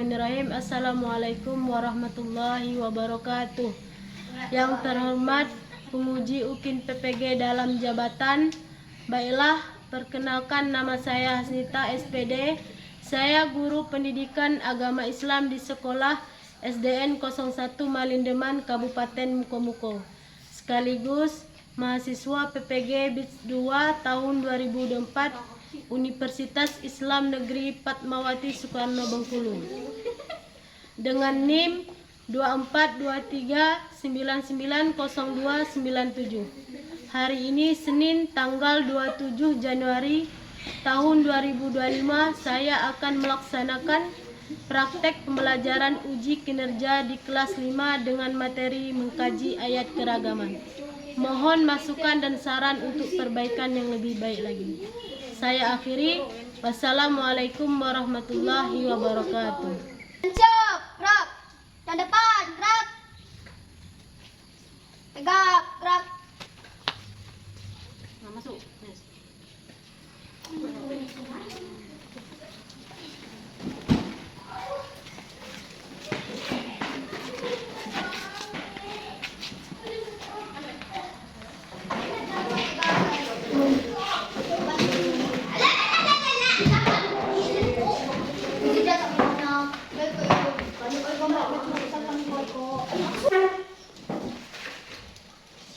Bismillahirrahmanirrahim. Assalamualaikum warahmatullahi wabarakatuh. Yang terhormat penguji UKIN PPG dalam jabatan. Baiklah, perkenalkan nama saya Hasnita SPD. Saya guru pendidikan agama Islam di sekolah SDN 01 Malindeman, Kabupaten Mukomuko. Sekaligus mahasiswa PPG BITS 2 tahun 2024 Universitas Islam Negeri Fatmawati Soekarno Bengkulu dengan NIM 2423990297. Hari ini Senin tanggal 27 Januari tahun 2025 saya akan melaksanakan praktek pembelajaran uji kinerja di kelas 5 dengan materi mengkaji ayat keragaman. Mohon masukan dan saran untuk perbaikan yang lebih baik lagi. Saya akhiri. Wassalamualaikum warahmatullahi wabarakatuh. Siap, gerak. Dan depan, gerak. Tegak, gerak. Nah, masuk. Yes.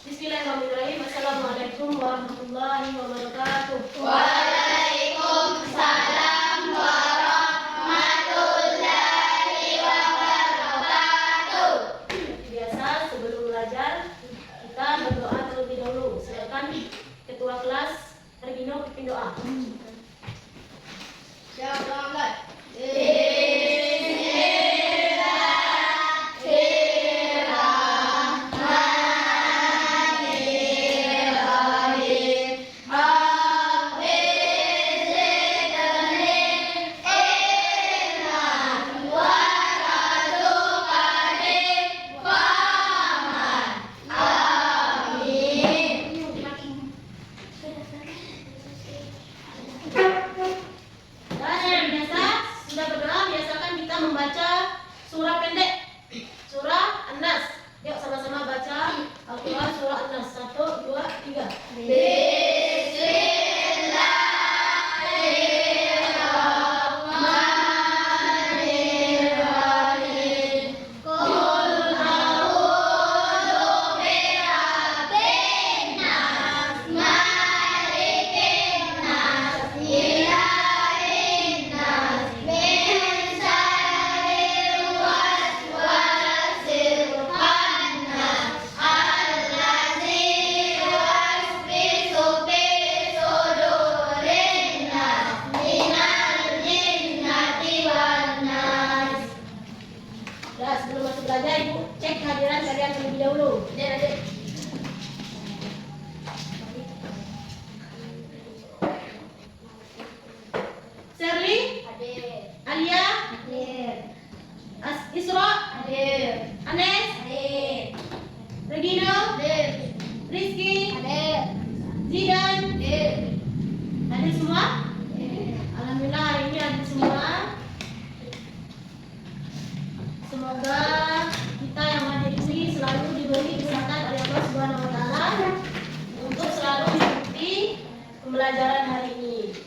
Bismillahirrahmanirrahim. Assalamualaikum warahmatullahi wabarakatuh. Waalaikumsalam warahmatullahi wabarakatuh. Biasa sebelum belajar kita berdoa terlebih dahulu. Silakan ketua kelas Regino pimpin doa. Siap, lambat. Membaca surah pendek, surah An-Nas. Yuk sama-sama baca Al-Quran surah An-Nas. 1, 2, 3. Bismillahirrahmanirrahim. Qul a'udzu birabbin nas, malikin nas, ilahin nas, min syarril waswasil khannas, allazi yuwaswisu fi sudurin nas, minal jinnati wan nas. Ya, sebelum masuk belajar, Ibu cek kehadiran kalian terlebih dahulu. Adik-adik. Sherly, Hadir. Alia, Hadir. Isra, Hadir. Anes, Hadir. Regino, Hadir. Rizky, Hadir. Zidan. Hadir. Hadir semua? Hadir. Alhamdulillah hari ini hadir semua. Semoga kita yang hadir ini selalu diberi kesehatan oleh Allah Subhanahu wa taala untuk selalu mengikuti pembelajaran hari ini.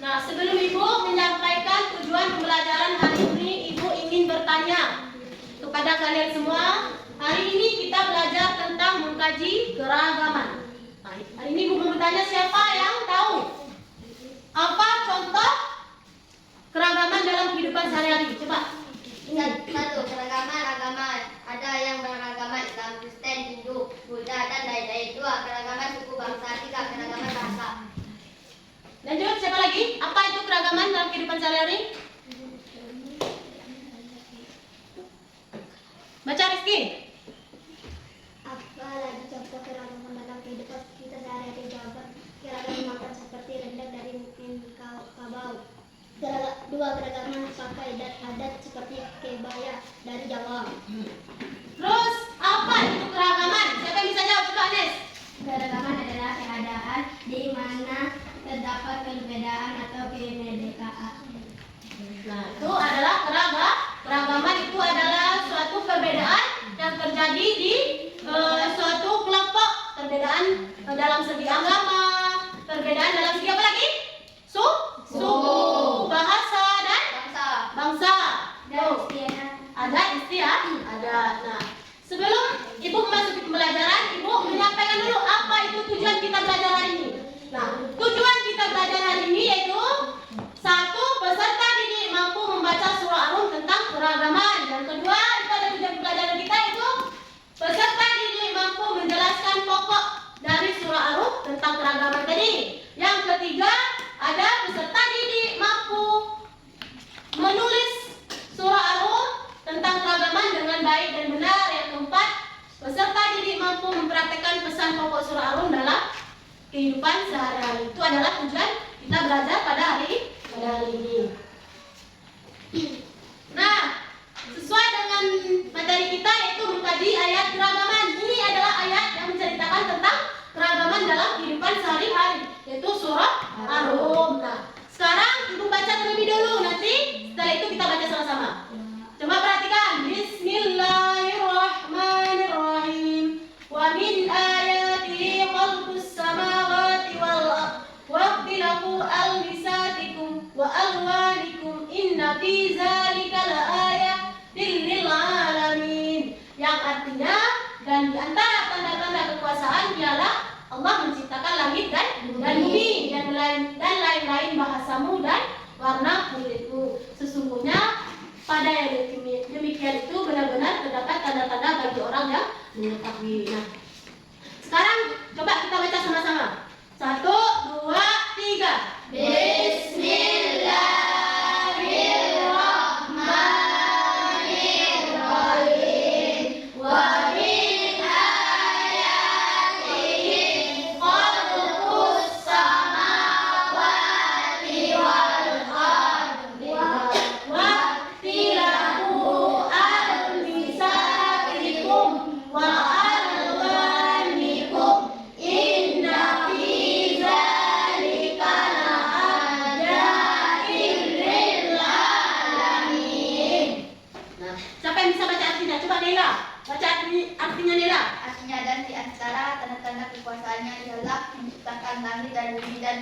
Nah, sebelum Ibu menyampaikan tujuan pembelajaran hari ini, Ibu ingin bertanya kepada kalian semua. Hari ini kita belajar tentang mengkaji keragaman. Nah, hari ini Ibu mau bertanya, siapa yang tahu apa contoh keragaman dalam kehidupan sehari-hari? Coba. Satu, keragaman agama. Ada yang beragama Islam, Kristen, Hindu, Buddha, dan lain-lain. Dua, keragaman suku bangsa. Tiga, keragaman bahasa. Lanjut, siapa lagi? Apa itu keragaman dalam kehidupan sehari-hari? Baca Rizky. Apa lagi contoh keragaman dalam kehidupan kita sehari-hari? Jawaban, keragaman makan seperti rendang dari kabau. Dua, keragaman pakai dan adat seperti kebaya dari Jawa. Terus, apa itu keragaman? Siapa yang bisa jawab? Coba Anes. Keragaman adalah keadaan di mana terdapat perbedaan atau kebinekaan. Nah, itu adalah kehidupan sehari-hari. Itu adalah tujuan kita belajar pada hari ini. Nah, sesuai dengan materi kita yaitu mengkaji ayat keragaman. Ini adalah ayat yang menceritakan tentang keragaman dalam kehidupan sehari-hari, yaitu surah Ar-Rum. Nah, sekarang ibu baca terlebih dulu, nanti setelah itu kita baca sama-sama. Coba perhatikan. Bismillahirrahmanirrahim. Wa min ayatihi khalqus samawati wal ardh wa ikhtilafu alsinatikum wa alwanikum inna fi dzalika laayatin lil alamin. Yang artinya, dan di antara tanda-tanda kekuasaan ialah Allah menciptakan langit dan bumi dan lain-lain bahasamu dan warna kulitmu. Sesungguhnya pada yang demikian itu benar-benar terdapat tanda-tanda bagi orang yang mengetahui. Nah, sekarang coba kita baca sama-sama. 1, 2, 3. Bismillahirrahmanirrahim. Wa min ayatihi khalqus samawati wal ardi wa ikhtilafu alsinatikum wa alwanikum inna fi dzalika laayatin lil alamin. Nah, siapa yang bisa baca artinya? Coba Nela. Baca artinya Nela. Artinya, dan di antara tanda-tanda kekuasaannya ialah menciptakan langit dan bumi dan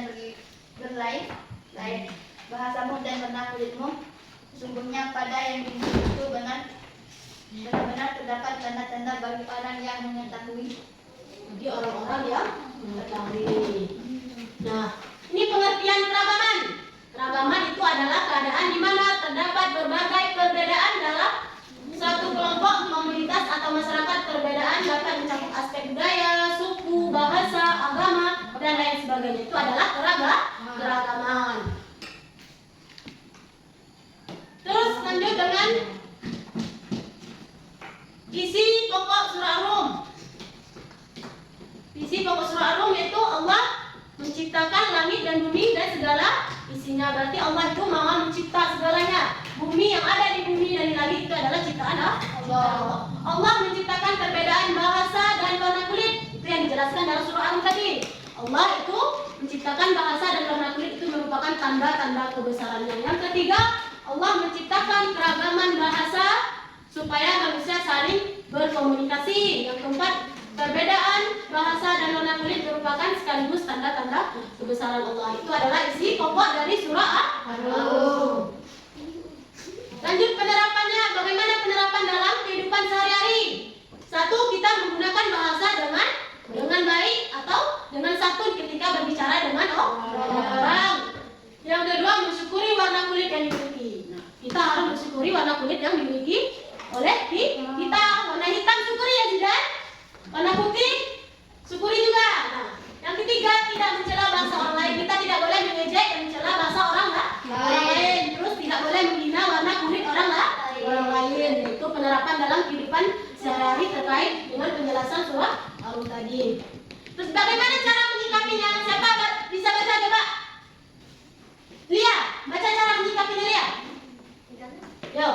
berlain-lain bahasamu dan warna kulitmu. Sesungguhnya pada yang demikian itu benar-benar terdapat tanda-tanda bagi orang yang mengetahui. Bagi orang-orang yang mengetahui. Nah, ini pengertian keragaman. Keragaman itu adalah keadaan di mana terdapat berbagai perbedaan dalam suatu kelompok, komunitas atau masyarakat. Perbedaan dapat mencakup aspek budaya, suku, bahasa, agama, dan lain sebagainya. Itu adalah keragaman. Terus lanjut dengan isi pokok surah Rum. Isi pokok surah Rum yaitu Allah menciptakan langit dan bumi dan segala isinya. Berarti Allah itu Maha mencipta segalanya. Bumi yang ada di bumi dan di langit itu adalah ciptaan Allah. Allah menciptakan perbedaan bahasa dan warna kulit. Itu yang dijelaskan dalam surah Ar-Rum tadi. Allah itu menciptakan bahasa dan warna kulit itu merupakan tanda-tanda kebesarannya. Yang ketiga, Allah menciptakan keragaman bahasa supaya manusia saling berkomunikasi. Yang keempat, perbedaan bahasa dan warna kulit merupakan sekaligus tanda-tanda kebesaran Allah. Itu adalah isi pokok dari surah Ar-Rum. Lanjut penerapannya. Bagaimana penerapan dalam kehidupan sehari-hari? 1, kita menggunakan bahasa dengan baik atau dengan santun ketika berbicara dengan orang. Yang kedua, mensyukuri warna kulit yang dimiliki. Nah, kita harus mensyukuri warna kulit yang dimiliki oleh kita. Warna hitam syukuri ya Zidan. Warna putih syukuri juga. Nah, yang ketiga, tidak mencela bahasa orang lain. Kita tidak boleh mengejek dan mencela bahasa orang lain. Terus tidak boleh menghina warna kulit orang lain. Itu penerapan dalam kehidupan sehari-hari terkait dengan penjelasan surah Ar-Rum tadi. Terus bagaimana cara menyikapinya? Siapa bisa baca coba? Lia, baca cara menyikapinya Lia. Yo.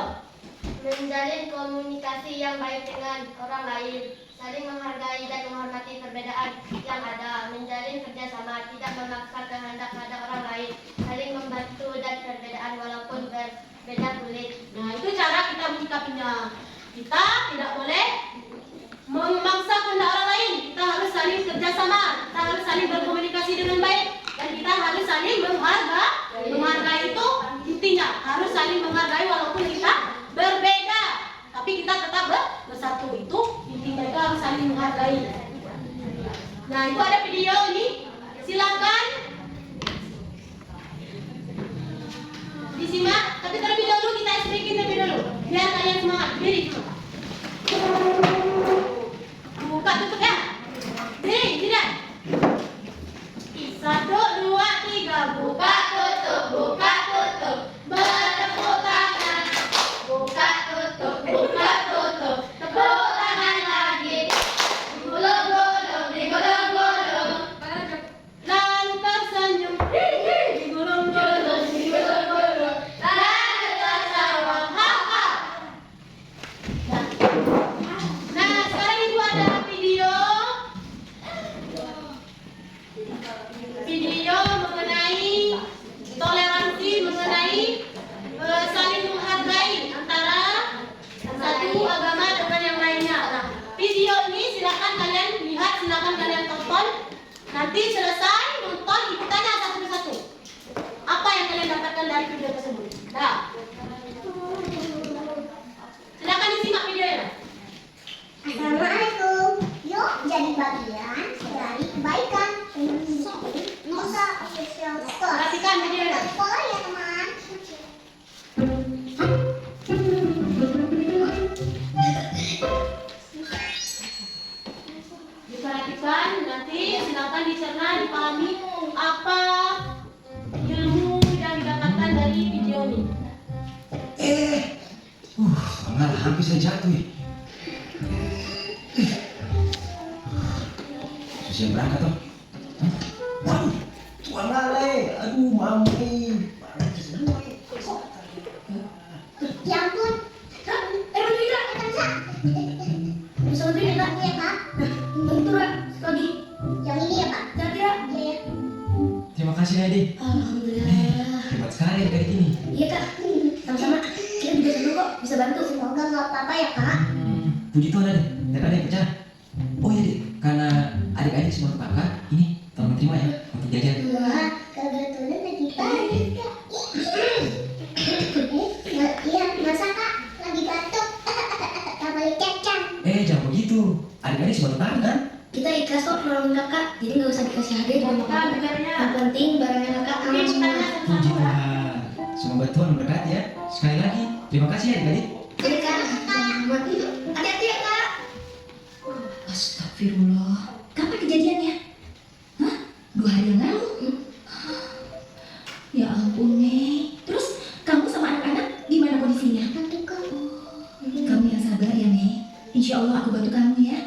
Menjalin komunikasi yang baik dengan orang lain, saling menghargai dan menghormati perbedaan yang ada, menjalin kerjasama, tidak memaksa kehendak pada orang lain, saling membantu dan perbedaan walaupun berbeda kulit. Nah, itu cara kita menyikapinya. Kita tidak boleh memaksa kehendak orang lain. Kita harus saling kerjasama, kita harus saling berkomunikasi dengan baik, dan kita harus saling menghargai. Menghargai itu intinya harus saling menghargai walaupun kita berbeda, tapi kita tetap bersatu. Itu intinya, kita harus saling menghargai. Nah, itu ada video ini, silakan disimak. Tapi terlebih dahulu kita explain terlebih dulu, biar kalian semangat. Diri dulu. Buka tutup ya. Diri, tidak. 1, 2, 3. Buka tutup, buka tutup. Bertepuk tangan. Buka tutup, buka tutup. Tepuk tangan lagi. Digulung-gulung, digulung-gulung. nonton. Nanti selesai nonton, ibu tanya satu persatu. Apa yang kalian dapatkan dari video tersebut? Dah. Silakan disimak videonya. Assalamualaikum. Yuk jadi bagian dari kebaikan. Nusa Official Store. Perhatikan videonya. Follow ya teman. Diperhatikan, nanti silakan dicerna, dipahami apa ilmu yang didapatkan dari video ini. Malah hampir saya jatuh ya. Susi yang berangkat toh. Waduh, Tuan Lale, aduh mami. Ya ampun. Bantu Indra, bisa. Bisa bantu Indra ya Kak. Bantu lagi. Yang ini ya Pak. Kira-kira. Iya ya. Terima kasih Adi. Alhamdulillah. Hebat sekali kayak gini. Iya Kak. Sama-sama. Kita juga senang kok bisa bantu. Semoga nggak apa-apa ya Kak. Puji Tuhan Adi, tidak ada yang pecah. Oh iya Adi, karena adik-adik semua kakak, ini tolong terima ya untuk jajan. Wah, kebetulan kita juga. Iya, masa Kak lagi batuk. Tak boleh cecang. Jangan begitu. Adik-adik semua kakak kan? Kita ikhlas kok nolongin kakak, jadi nggak usah dikasih hadiah juga Bukan, apa-apa. bukannya. Yang penting barangnya kakak aman semua. Puji Tuhan. Semoga Tuhan memberkati ya. Sekali lagi, terima kasih ya adik-adik. Jadi Kak, selamat. Hati-hati ya Kak. Astagfirullah. Kapan kejadiannya? Hah? 2 hari yang lalu? Ya ampun, Mei. Terus kamu sama anak-anak gimana kondisinya? Bantu kamu. Kamu yang sabar ya, Mei. Insya Allah aku bantu kamu ya.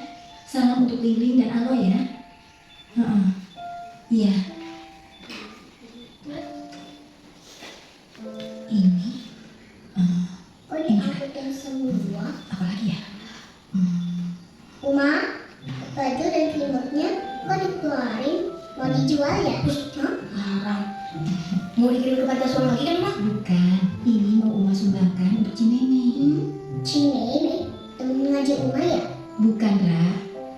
Salam untuk Lilin dan Alo ya. Heeh. Iya. Ini. Oh diangkutin semua. Apa lagi ya? Uma, baju dan selimutnya kok dikeluarin? Mau dijual ya? Hah? Larang. Mau dikirim ke panti asuhan lagi kan Mak? Bukan. Ini mau Uma sumbangkan untuk Cineme. Cineme, temen ngaji Uma ya? Bukan, Ra.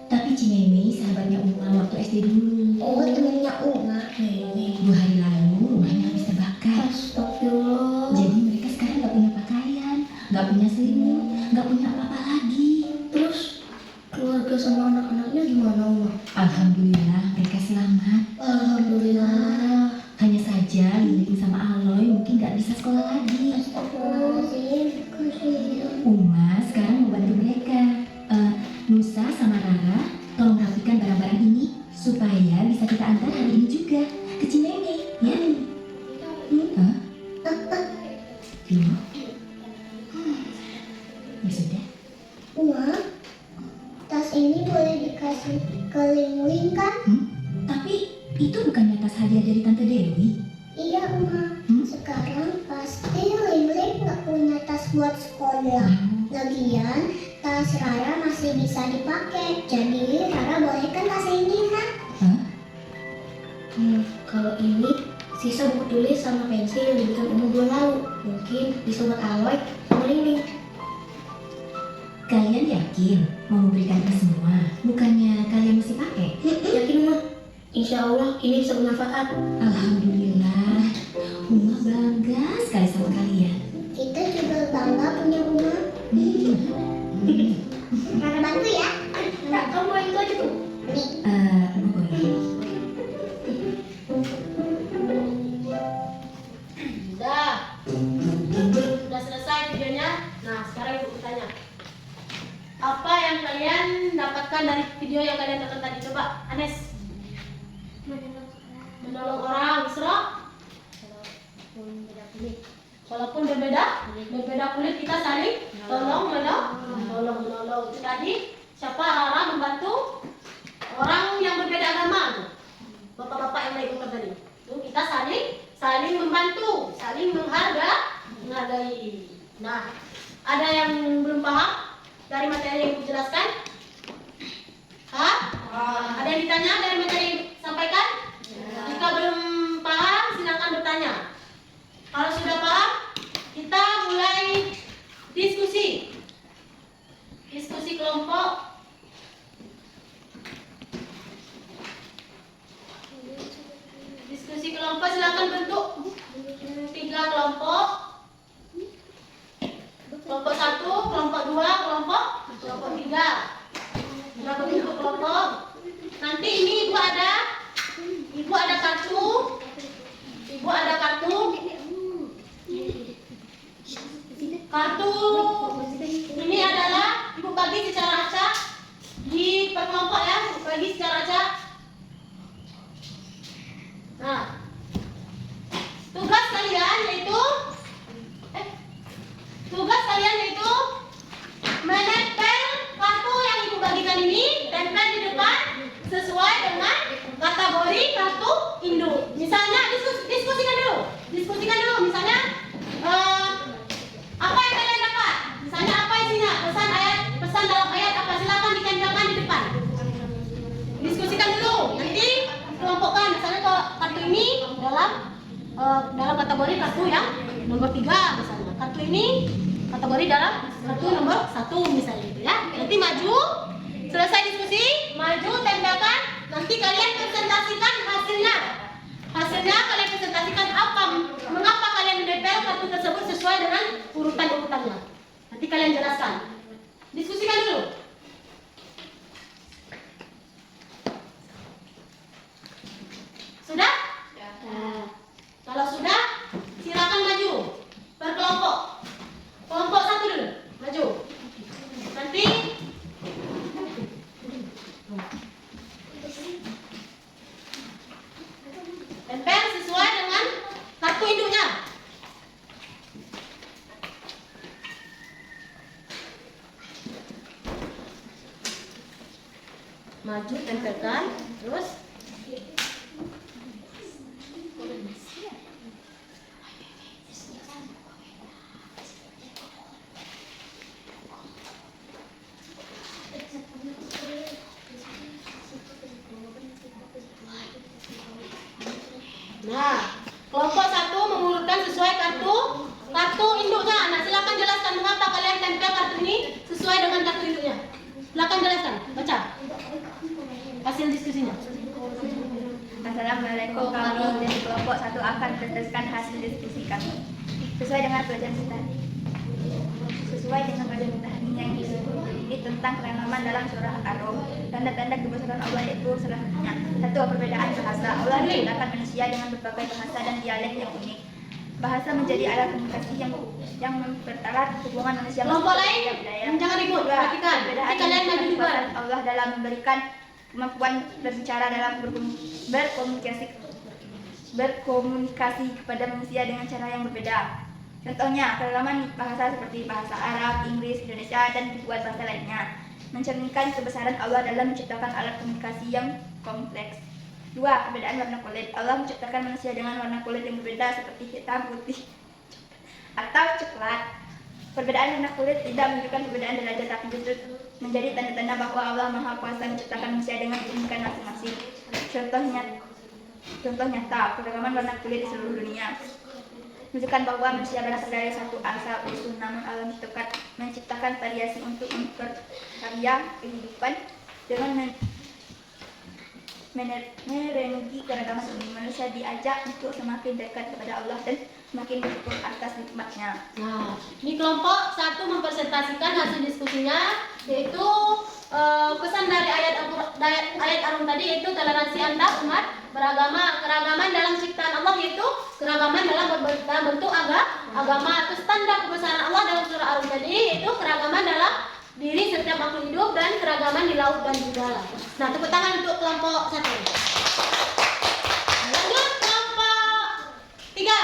Tapi Cineme sahabatnya Uma waktu SD dulu. Oh temennya Uma. 2 hari lalu rumahnya habis terbakar. Astagfirullah. Jadi mereka sekarang nggak punya pakaian, nggak punya selimut, nggak punya apa-apa lagi. Terus keluarga sama anak-anaknya gimana Uma? Alhamdulillah mereka selamat. Alhamdulillah. Hanya saja Lilin sama Aloy mungkin nggak bisa sekolah lagi. Astagfirullahaladzim. Kasihan. Uma sekarang mau bantu mereka. Nusa sama Rara, tolong rapikan barang-barang ini supaya bisa kita antar hari ini juga ke Cineme, ya? Hah? Vino? Ya sudah. Uma, tas ini boleh dikasih ke Ling kan? Tapi itu bukannya tas hadiah dari Tante Dewi? Iya Uma. Sekarang pasti Ling nggak punya tas buat sekolah. Lagian tas Rara masih bisa dipakai. Jadi Rara boleh kan tas ini kan? Hah? Kalau ini sisa buku tulis sama pensil yang diberikan umur 2 lalu. Mungkin bisa buat Aloy sama Ling. Kalian yakin mau memberikan ini semua? Bukannya kalian mesti pakai? Yakin Uma? Insya Allah ini bisa bermanfaat. Alhamdulillah, Uma bangga sekali sama kalian. Kita juga bangga punya Uma. Rara bantu ya. Rara, kamu mau itu aja tuh. Nih. Uma boleh. Sudah selesai videonya. Nah, sekarang ibu tanya. Apa yang kalian dapatkan dari video yang kalian tonton tadi? Coba, Anes. Menolong orang, Isra. Walaupun berbeda kulit kita saling menolong. Itu tadi siapa? Rara membantu orang yang berbeda agama. Bapak-bapak yang naik motor tadi. Itu kita saling membantu, saling menghargai. Nah, ada yang belum paham dari materi yang ibu jelaskan? Hah? Ada yang ditanya dari materi yang ibu sampaikan? Jika belum paham, silakan bertanya. Kalau sudah paham, kita mulai diskusi kelompok. Nah, tugas kalian yaitu menempel kartu yang ibu bagikan ini, tempel di depan sesuai dengan kategori kartu induk. Misalnya diskusikan dulu. Misalnya apa yang kalian dapat? Misalnya apa isinya? Pesan dalam ayat apa? Silakan ditempelkan di depan. Diskusikan dulu. Nanti kelompokkan. Misalnya kalau kartu ini dalam kategori kartu yang nomor 3 misalnya. Kartu ini kategori dalam kartu nomor 1 misalnya gitu ya. Nanti maju, selesai diskusi, maju tempelkan. Nanti kalian presentasikan hasilnya. Kalian presentasikan mengapa kalian menempel kartu tersebut sesuai dengan urutan-urutannya. Nanti kalian jelaskan. Diskusikan dulu. Sudah? Ya. Kalau sudah, silakan maju berkelompok. Kelompok 1 dulu, maju. Nanti tempel sesuai dengan kartu induknya. Maju, tempelkan, terus nah, kelompok 1 mengurutkan sesuai kartu induknya. Nah, silakan jelaskan mengapa kalian tempel kartu ini sesuai dengan kartu induknya. Silakan jelaskan, baca hasil diskusinya. Assalamualaikum, kami dari kelompok 1 akan berdasarkan hasil diskusi kami sesuai dengan pelajaran kita hari yang ini tentang keragaman dalam surah Ar-Rum. Tanda-tanda kebesaran Allah itu selanjutnya: 1. Perbedaan bahasa. Allah menciptakan manusia dengan berbagai bahasa dan dialek yang unik. Bahasa menjadi alat komunikasi yang mempererat hubungan manusia. Kelompok lain jangan ribut, perhatikan. Nanti kalian maju juga. Allah dalam memberikan kemampuan berbicara dalam berkomunikasi kepada manusia dengan cara yang berbeda. Contohnya, keragaman bahasa seperti bahasa Arab, Inggris, Indonesia, dan ribuan bahasa lainnya mencerminkan kebesaran Allah dalam menciptakan alat komunikasi yang kompleks. 2. Perbedaan warna kulit. Allah menciptakan manusia dengan warna kulit yang berbeda seperti hitam, putih, atau coklat. Perbedaan warna kulit tidak menunjukkan perbedaan derajat, tapi justru menjadi tanda-tanda bahwa Allah Maha Kuasa menciptakan manusia dengan keunikan masing-masing. Contoh nyata, keragaman warna kulit di seluruh dunia menunjukkan bahwa manusia berasal dari satu asal usul, namun Allah menciptakan variasi untuk memperkarya kehidupan. Dengan merenungi keragaman ini, manusia diajak untuk semakin dekat kepada Allah dan semakin bersyukur atas nikmatnya. Nah, ini kelompok 1 mempresentasikan hasil diskusinya, yaitu pesan dari ayat Ar-Rum tadi, yaitu toleransi antar umat beragama, keragaman dalam ciptaan Allah, yaitu keragaman dalam bentuk agama. Terus tanda kebesaran Allah dalam surah Ar-Rum tadi, yaitu keragaman dalam diri setiap makhluk hidup dan keragaman di laut dan di dalam. Nah, tepuk tangan untuk kelompok 1. Lanjut kelompok 3.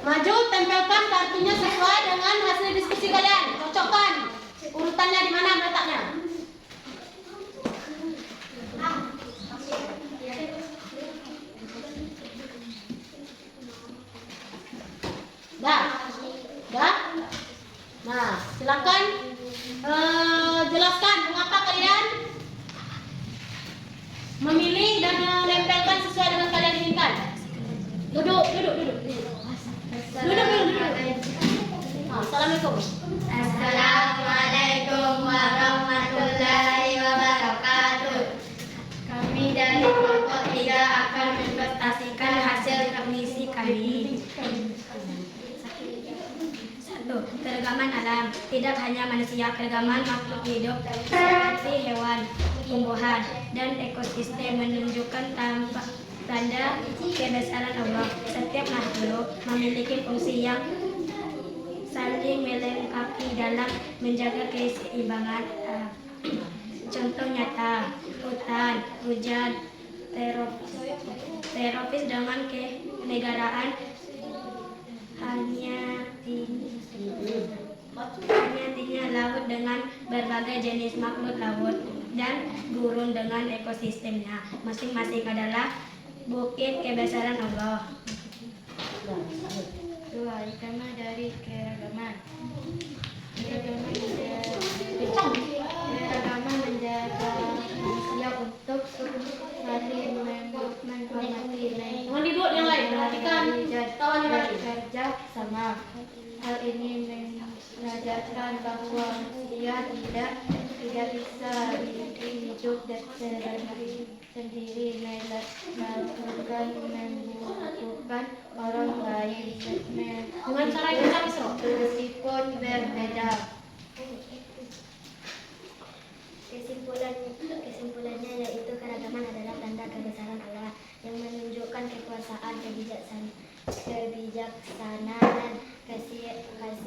Maju, tempelkan kartunya sesuai dengan hasil diskusi kalian. Cocokkan urutannya di mana letaknya. Dah. Nah, silakan jelaskan mengapa kalian memilih dan menempelkan sesuai dengan kalian inginkan. Duduk. Assalamualaikum. Assalamualaikum warahmatullahi wabarakatuh. Kami dari kelompok 3 akan mempresentasikan hasil kognisi kami. 1. Keragaman alam. Tidak hanya manusia, keragaman makhluk hidup seperti hewan, tumbuhan, dan ekosistem menunjukkan tanda kebesaran Allah. Setiap makhluk memiliki fungsi yang saling melengkapi dalam menjaga keseimbangan. Contoh nyata, hutan, hujan, teroris dengan kenegaraan, hanya tinggal laut dengan berbagai jenis makhluk laut dan gurun dengan ekosistemnya. Masing-masing adalah bukit kebesaran Allah. 2. Hikmah dari keragaman. Keragaman menjaga manusia untuk saling menghormati Jangan duduk yang lain, perhatikan kawan yang lain. kerja sama. Hal ini mengajarkan bahwa manusia tidak bisa hidup sendiri, melakukan membutuhkan orang lain Dengan cara yang kita bisa. meskipun berbeda. Kesimpulannya yaitu keragaman adalah tanda kebesaran Allah yang menunjukkan kekuasaan, kebijaksanaan dan kasih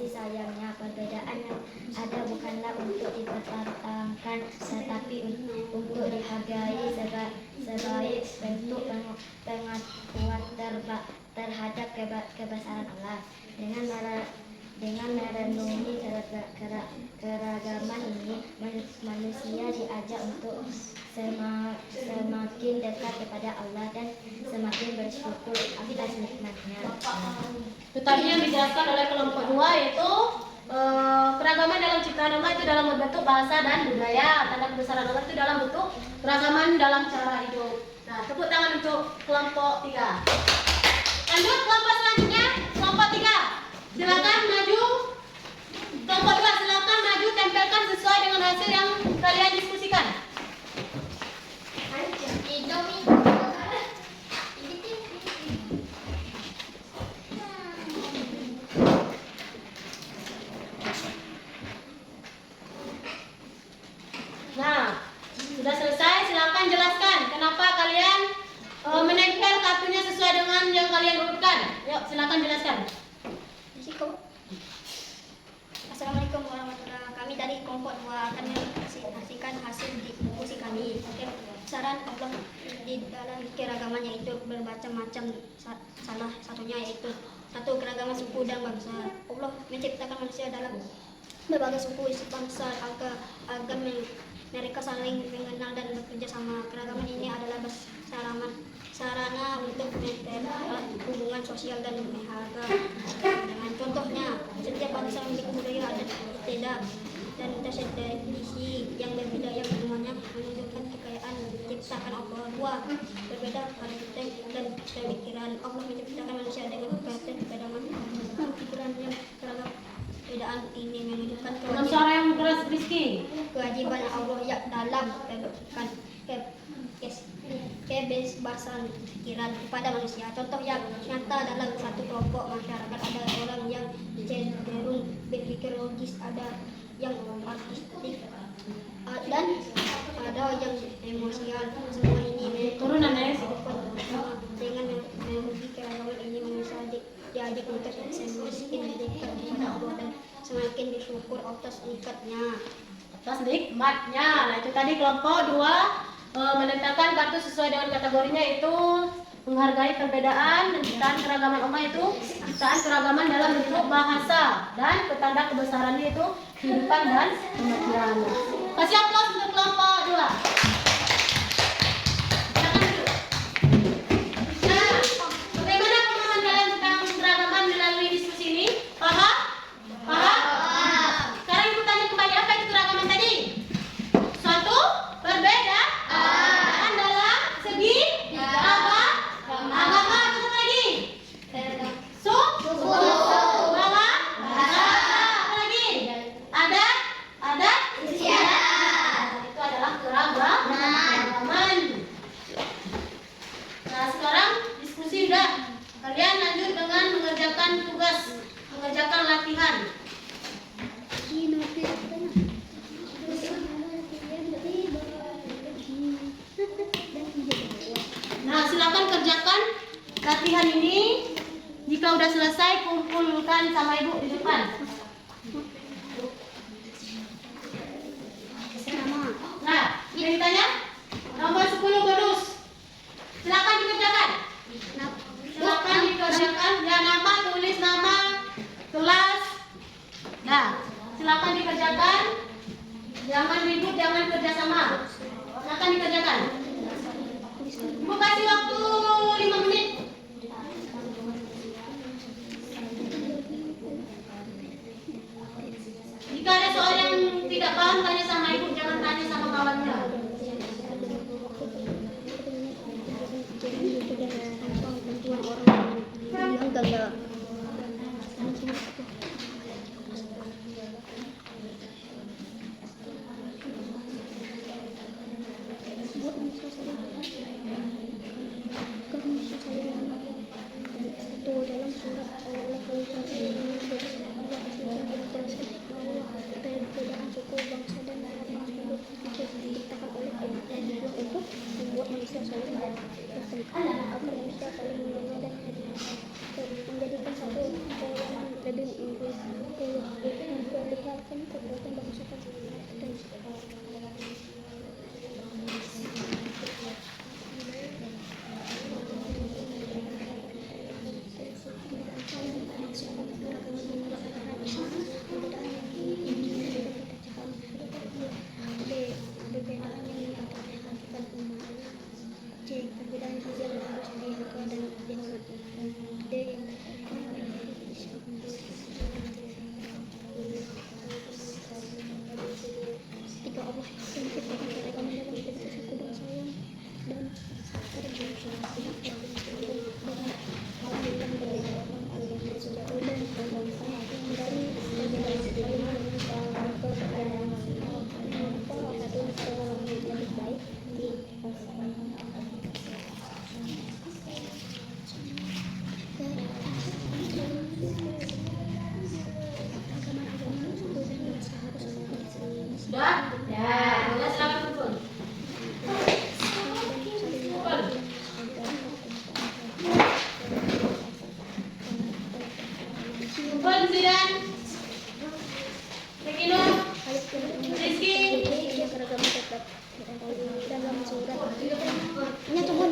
sayangnya. Perbedaan yang ada bukanlah untuk dipertentangkan, tetapi untuk dihargai sebagai bentuk pengakuan terhadap kebesaran Allah. Dengan merenungi keragaman ini, manusia diajak untuk semakin dekat kepada Allah dan semakin bersyukur atas nikmatnya. Itu tadi yang dijelaskan oleh kelompok 2 yaitu keragaman dalam ciptaan Allah itu dalam bentuk bahasa dan budaya. Tanda kebesaran Allah itu dalam bentuk keragaman dalam cara hidup. Nah, tepuk tangan untuk kelompok 3. Lanjut kelompok selanjutnya, kelompok 3. Silakan maju. Kelompok 2 silakan maju, tempelkan sesuai dengan hasil yang kalian diskusikan. Nah, sudah selesai, silakan jelaskan kenapa kalian menempel kartunya sesuai dengan yang kalian urutkan. Yuk, silakan jelaskan. Assalamualaikum warahmatullahi wabarakatuh. Kami dari kelompok 2 akan menyaksikan hasil diskusi kami. Saran Allah di dalam keragaman yaitu bermacam-macam. Salah satunya yaitu 1. Keragaman suku dan bangsa. Allah menciptakan manusia dalam berbagai suku bangsa agar mereka saling mengenal dan bekerja sama. Keragaman ini adalah sarana untuk mempererat hubungan sosial dan menghargai. Dengan contohnya, setiap bangsa memiliki budaya adat istiadat dan tradisi yang berbeda yang semuanya menunjukkan kekayaan ciptaan Allah. 2. Berbeda karakter dan pemikiran. Allah menciptakan manusia dengan karakter perbedaan pikiran yang beragam. Perbedaan ini menunjukkan Dengan suara yang keras, Rizky. kewajiban Allah yang dalam kebebasan pikiran kepada manusia. Contoh yang nyata dalam satu kelompok masyarakat ada orang yang cenderung berpikir logis, ada yang artistik, dan ada yang emosional. Semua ini Turunan ya. dengan memiliki keragaman ini manusia diajak untuk semakin dekat kepada Allah dan semakin bersyukur atas nikmatnya. Atas nikmatnya. Nah, itu tadi kelompok 2 menempelkan kartu sesuai dengan kategorinya, itu menghargai perbedaan dan ciptaan keragaman Allah itu ciptaan keragaman dalam bentuk bahasa dan petanda kebesarannya itu kehidupan dan kematian. Kasih aplaus untuk kelompok 2. Nah, bagaimana pemahaman kalian tentang keragaman melalui diskusi ini? Paham? Paham? Sekarang ibu tanya kembali, apa itu keragaman tadi? Suatu berbeda dalam segi agama apa lagi? Suku, bahasa, apa lagi? Adat istiadat. Itu adalah keragaman. Nah, sekarang diskusi udah. Kalian lanjut dengan mengerjakan tugas, mengerjakan latihan. Nah, silakan kerjakan latihan ini. Jika udah selesai, kumpulkan sama ibu di depan. Nah, ini ditanya, Jangan ribut, jangan kerjasama. Akan dikerjakan. Ibu kasih waktu 5 menit. Jika ada soal yang tidak paham, tanya sama ibu, jangan tanya sama kawannya. Dalam surat Allah perbedaan suku, bangsa dan agama hidup diciptakan oleh Allah dan dibuat untuk membuat manusia saling bertengkar agar manusia saling mengenal dan menjadikan satu yang lebih memperlihatkan kekuatan bangsa dan perbedaan sosial harus dijaga dan dihormati. Jika Allah yang menciptakan mereka mendapat suku bangsa yang dan berbangsa dengan berbeda suku dan bangsa dari perbedaan satu lebih baik di Sudah? Ya, silakan kumpul. Kumpul Zidan. Regino. Rizky. keragaman tetap dalam surat ini tunggu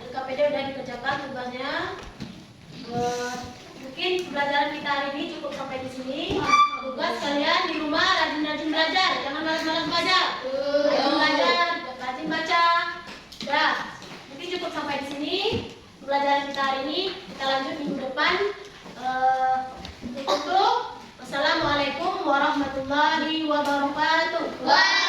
LKPD udah dikerjakan tugasnya. Mungkin pembelajaran kita hari ini cukup sampai di sini. Tugas kalian di rumah rajin-rajin belajar, jangan malas-malas belajar. Rajin belajar, rajin baca. Udah, mungkin cukup sampai di sini pembelajaran kita hari ini. Kita lanjut minggu depan. Wassalamualaikum warahmatullahi wabarakatuh.